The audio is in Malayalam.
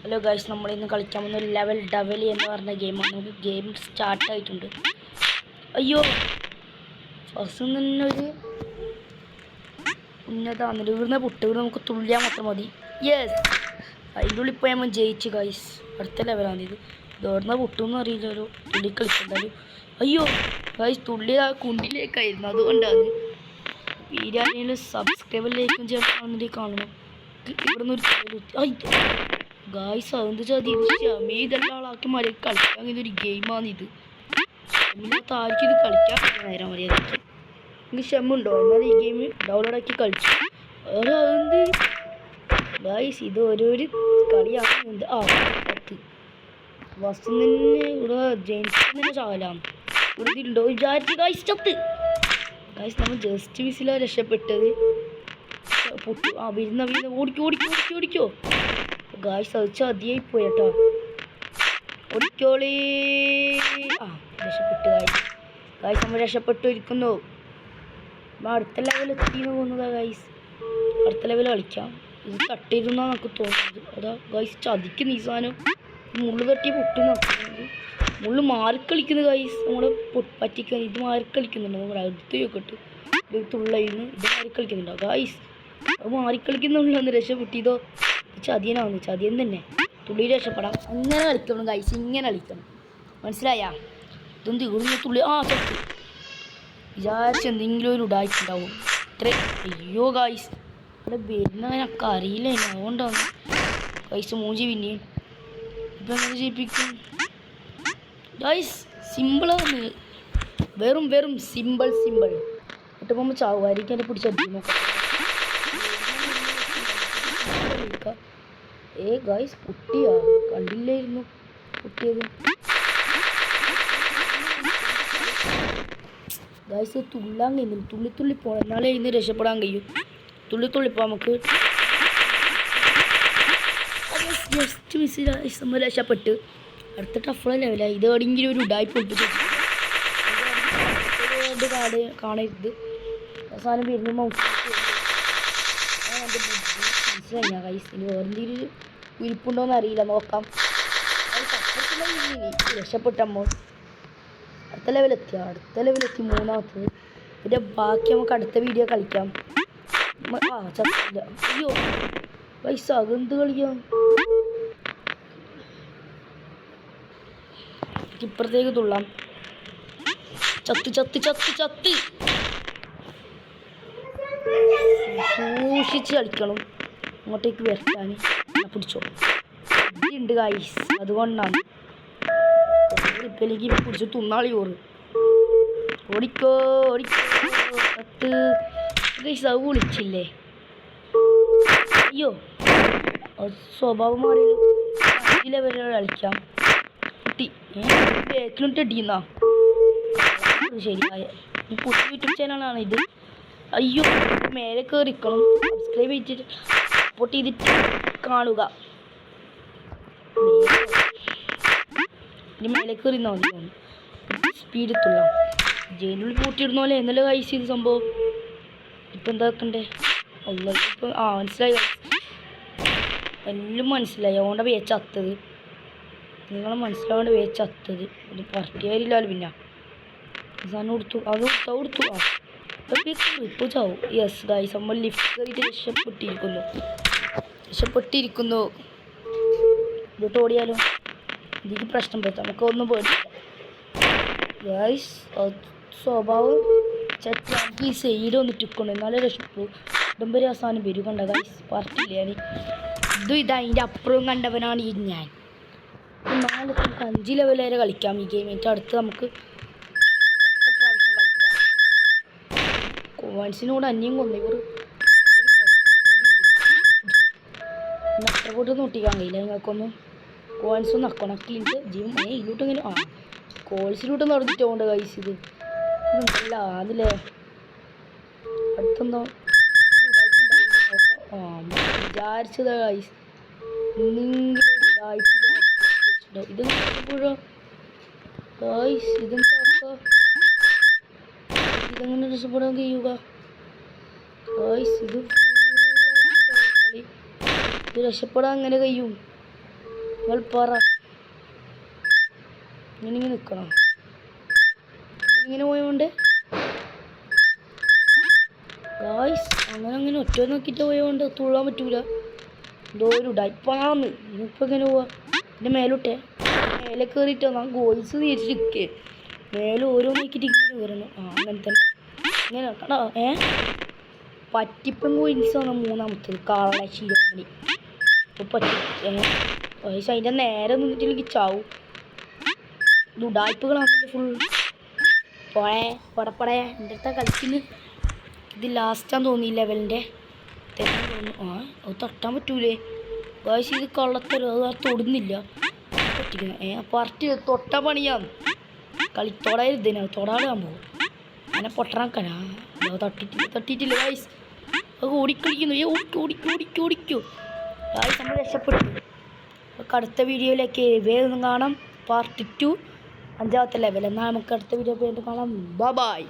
ഹലോ ഗൈസ്, നമ്മളിന്ന് കളിക്കാൻ പോകുന്ന ലെവൽ ഡബലി എന്ന് പറഞ്ഞ ഗെയിമാണ്. നമുക്ക് ഗെയിം സ്റ്റാർട്ടായിട്ടുണ്ട്. അയ്യോ, ഫസ്റ്റ് തന്നെ ഒരു ഉന്നതാണ് വീർന്ന പൊട്ട്. ഇവിടെ നമുക്ക് തുള്ളിയാൽ മാത്രം മതി. യെസ്, അതിൻ്റെ ഉള്ളിൽ പോയി നമ്മൾ ജയിച്ചു ഗൈസ്. അടുത്ത ലെവലാണ് ഇത്. ഇതോടുന്ന പൊട്ടൊന്നും അറിയില്ല. ഒരു തുള്ളി കളിക്കണ്ടാലും. അയ്യോ ഗൈസ്, തുള്ളി ആ കുണ്ടിലേക്കായിരുന്നു. അതുകൊണ്ടാണ് വീഡിയോ സബ്സ്ക്രൈബറിലേക്കും ചേർന്ന് കാണണം. ഇവിടെ നിന്ന് ഗായ്സ് അതെന്ത് ചതി ഇതെല്ലാം ആളാക്കി മര്യാദ കളിക്കാൻ അങ്ങനെ ഒരു ഗെയിമാണിത്. ക്ഷമില്ലാത്ത ആർക്കും ഇത് കളിക്കാൻ നേരം മര്യാദയ്ക്ക്. എനിക്ക് ക്ഷമുണ്ടോ? എന്നാൽ ഈ ഗെയിം ഡൗൺലോഡാക്കി കളിച്ചു. അതെന്ത് ഗായ്സ്, ഇത് ഓരോരു കളിയാണ്. പത്ത് വസ്തു തന്നെ ഇവിടെ ജെയിംസ് തന്നെ ചാവലാണ്. ഇവിടെ ഇതിലുണ്ടോ വിചാരിച്ച് ഗായ്സ് ചത്ത്. ഗായ്സ് നമ്മൾ ജസ്റ്റ് മിസ്സിലാണ് രക്ഷപ്പെട്ടത്. പൊട്ടു വരുന്ന ഓടിക്കോ ഗായ്സ് അത് ചതിയായി പോയട്ടോ. ഓടിക്കോളി. രക്ഷപ്പെട്ടു ഗായ്സ് നമ്മൾ രക്ഷപ്പെട്ടു ഇരിക്കുന്നു. അടുത്ത ലെവൽ എത്തിന്ന് പോകുന്നതാ ഗായ്സ്. അടുത്ത ലെവൽ കളിക്കാം. ഇത് തട്ടിയിരുന്നാണ് നമുക്ക് തോന്നുന്നത്. അതാ ഗായ്സ് ചതിക്കുന്ന ഈ സാധനം. മുള്ളു തട്ടി പൊട്ടി നോക്കുന്നത്. മുള്ളു മാറിക്കളിക്കുന്നത് ഗായ്സ്. നമ്മളെ പറ്റിക്കാൻ ഇത് മാറിക്കളിക്കുന്നുണ്ടോ? നമ്മുടെ അടുത്ത് നോക്കിട്ട് ഇത് തുള്ളയിന്ന് ഇത് മാറിക്കളിക്കുന്നുണ്ടോ ഗായ്സ്? അത് മാറിക്കളിക്കുന്നുള്ളൂ. രക്ഷപ്പെട്ടിതോ ചതിയനാവുന്നു. ചതിയൻ തന്നെ തുള്ളി രക്ഷപ്പെടാം. അങ്ങനെ കളിക്കണം ഗൈസ്, ഇങ്ങനെ കളിക്കണം. മനസ്സിലായാ? ഇതൊന്നും തീർന്നു തുള്ളി. ചത്തു വിചാരിച്ച് എന്തെങ്കിലും ഒരു ഉടായിട്ടുണ്ടാവും. ഇത്രേ. അയ്യോ ഗൈസ്, അവിടെ വരുന്നവനൊക്കെ അറിയില്ല. അതുകൊണ്ടാണ് ഗൈസ് മൂഞ്ചി പിന്നെയും. ഇപ്പം എങ്ങനെ ചെയ്യിപ്പിക്കും ഗൈസ്? സിമ്പിളാണ്. വെറും സിമ്പിൾ. എന്നിട്ട് പോകുമ്പോൾ ചാവുമായിരിക്കും. എന്നെ പിടിച്ചടിക്കും നോക്കാം. ഗായ്സ് പൊട്ടിയാ കണ്ടില്ലായിരുന്നു പൊട്ടിയത്. ഗായ്സ് തുള്ളാൻ കഴിയുന്നു. തുള്ളി പോകണം, എന്നാലേ ഇന്ന് രക്ഷപ്പെടാൻ കഴിയും. തുള്ളിപ്പോ നമുക്ക് ജസ്റ്റ് മിസ് രക്ഷപ്പെട്ട് അടുത്ത ടഫുള്ള ലെവലായി. ഇത് എവിടെയെങ്കിലും ഒരു ഉടായി പൊളിപ്പിച്ച് കാട് കാണരുത്. അവസാനം വരുന്ന മനസ്സിലായി ഗൈസ്. ഇനി വേറെന്തെങ്കിലും ഇരിപ്പുണ്ടോയെന്ന് അറിയില്ല, നോക്കാം. രക്ഷപ്പെട്ടമ്മോ. അടുത്ത ലെവലെത്തി മൂന്നാമത്തത്. ഇതിൻ്റെ ബാക്കി നമുക്ക് അടുത്ത വീഡിയോ കളിക്കാം. ചത്തില്ല. അയ്യോ പൈസ അതെന്ത് കളിക്കാം? ഇപ്പുറത്തേക്ക് തുള്ളാം. ചത്ത് സൂക്ഷിച്ച് കളിക്കണം. അങ്ങോട്ടേക്ക് വരട്ടാൻ പിടിച്ചോ. ഉണ്ട് ഗൈസ്, അതുകൊണ്ടാണ് ഇപ്പം പിടിച്ച് തുന്നാളി ചോറ്. ഓടിക്കോ പത്ത് ഗൈസ്. അത് വിളിച്ചില്ലേ? അയ്യോ സ്വഭാവം മാറിയല്ലോ. 5 ലെവലിൽ കളിക്കാം. കുട്ടി ബേക്കിലിട്ട് അടിയുന്നാ. ശരിയായ പുതിയ യൂട്യൂബ് ചാനലാണ് ഇത്. അയ്യോ മേലെ കയറിക്കണം. സബ്സ്ക്രൈബ് ചെയ്തിട്ട് സപ്പോർട്ട് ചെയ്തിട്ട് കാണുക. ഇനി മേലെ കയറിന്നാ മതി. സ്പീഡ് എത്തുള്ള ജയിലിൽ പൂട്ടിയിടുന്ന പോലെ എന്നല്ലേ കഴിച്ച് ഇത് സംഭവം. ഇപ്പം എന്താക്കണ്ടേ? ഇപ്പം മനസ്സിലായി. എല്ലാം മനസ്സിലായി. അതുകൊണ്ട് വേച്ചത്തത്. നിങ്ങളെ മനസ്സിലാവേണ്ട വേച്ചത്തത്. ഇത് പറ്റിയാരില്ലല്ലോ. പിന്നെ സാധനം കൊടുത്തു. ഇപ്പോൾ ചാവും. യെസ് ഗൈസ്, നമ്മൾ ലിഫ്റ്റ് കയറിയിട്ട് രക്ഷപ്പെട്ടിരിക്കുന്നു. ഇതോട്ട് ഓടിയാലോ? ഇതിക്ക് പ്രശ്നം പറ്റാം. നമുക്ക് ഒന്നും പേടില്ല ഗൈസ്. സ്വഭാവം ചട്ടി ഈ സൈഡ് വന്നിട്ട് ഇരിക്കണം, എന്നാലേ രക്ഷപ്പെട്ടു. ഇടുമ്പൊരു അവസാനം വരും. കണ്ട ഗൈസ്, പാർട്ടിയില്ല. ഇതാ അതിൻ്റെ അപ്പുറവും കണ്ടവനാണ് ഈ ഞാൻ. 5 ലെവൽ വരെ കളിക്കാം ഈ ഗെയിം. അടുത്ത് നമുക്ക് കോയിൻസിനോട് അന്യം കൊന്നു ഇവർ. അത്ര കൂട്ടൊന്നും ഒട്ടിക്കാൻ കഴിയില്ല നിങ്ങൾക്കൊന്നും. കോയിൻസൊന്നും നക്കണക്കിലിട്ട് ജീവൻ ഇതിലോട്ടെങ്കിലും കോൾസിലോട്ടൊന്നും നടന്നിട്ടുണ്ട് ഗൈസ്. ഇത് ഇതുണ്ടല്ല അതില്ലേ. അടുത്തെന്തോ വിചാരിച്ചതാ ഗൈസ്. എന്തെങ്കിലും ഇതെപ്പോഴോ ഗൈസ്. ഇതെങ്ങനെ രക്ഷപ്പെടാൻ കഴിയുക ഗൈസ്? ഇത് രക്ഷപ്പെടാൻ അങ്ങനെ കഴിയും. നിങ്ങൾ പറ. ഇങ്ങനെ നിൽക്കണം. ഇങ്ങനെ പോയോണ്ട് ഗായ്സ് അങ്ങനെ ഒറ്റ നോക്കിയിട്ട് പോയോണ്ട് തുള്ളാൻ പറ്റൂല. എന്തോ ഒരു ഡൈപ്പാന്ന്. ഇനിയിപ്പോൾ ഇങ്ങനെ പോവാ. എൻ്റെ മേലോട്ടെ മേലെ കയറിയിട്ട് ഞാൻ ഗോൾസ് തിരിച്ചിരിക്കേ. മേലെ ഓരോ നോക്കിയിട്ട് ഇങ്ങനെ കയറണം. അങ്ങനെ തന്നെ ഇങ്ങനെ കടാ. പറ്റിപ്പം കോയിൻസാണ് മൂന്നാമത്തത്. കാള ശിരോമണി പറ്റി. ഗായ്സ് അതിൻ്റെ നേരെ നിന്നിട്ടില്ലെങ്കിൽ ചാവും. ഉടായ്പകളാണല്ലോ ഫുൾ. പടപ്പടേ എൻ്റെ അടുത്ത കളിക്കുന്നത്. ഇത് ലാസ്റ്റാന്ന് തോന്നി ലെവലിൻ്റെ തന്നെ തോന്നുന്നു. അത് തട്ടാൻ പറ്റൂലേ ഗായ്സ്? ഇത് കള്ളത്തരം. അത് തൊടുന്നില്ല. പറ്റിക്കണം. പാർട്ടി തൊട്ടാ പണിയാന്ന്. തൊടരുതിനാ. തൊടാടാൻ പോകും. അങ്ങനെ പൊട്ടണക്കാനാ. തട്ടിയിട്ടില്ല ഗായ്സ്. അത് ഓടിക്കളിക്കുന്നു. ഓടിക്കൂ ഗായ്സ്. നമ്മൾ രക്ഷപ്പെട്ടു. നമുക്ക് അടുത്ത വീഡിയോയിലേക്ക് വേഗം കാണാം. പാർട്ട് 2 5ാമത്തെ ലെവൽ. എന്നാൽ നമുക്ക് അടുത്ത വീഡിയോ വീണ്ടും കാണാം. ബൈ.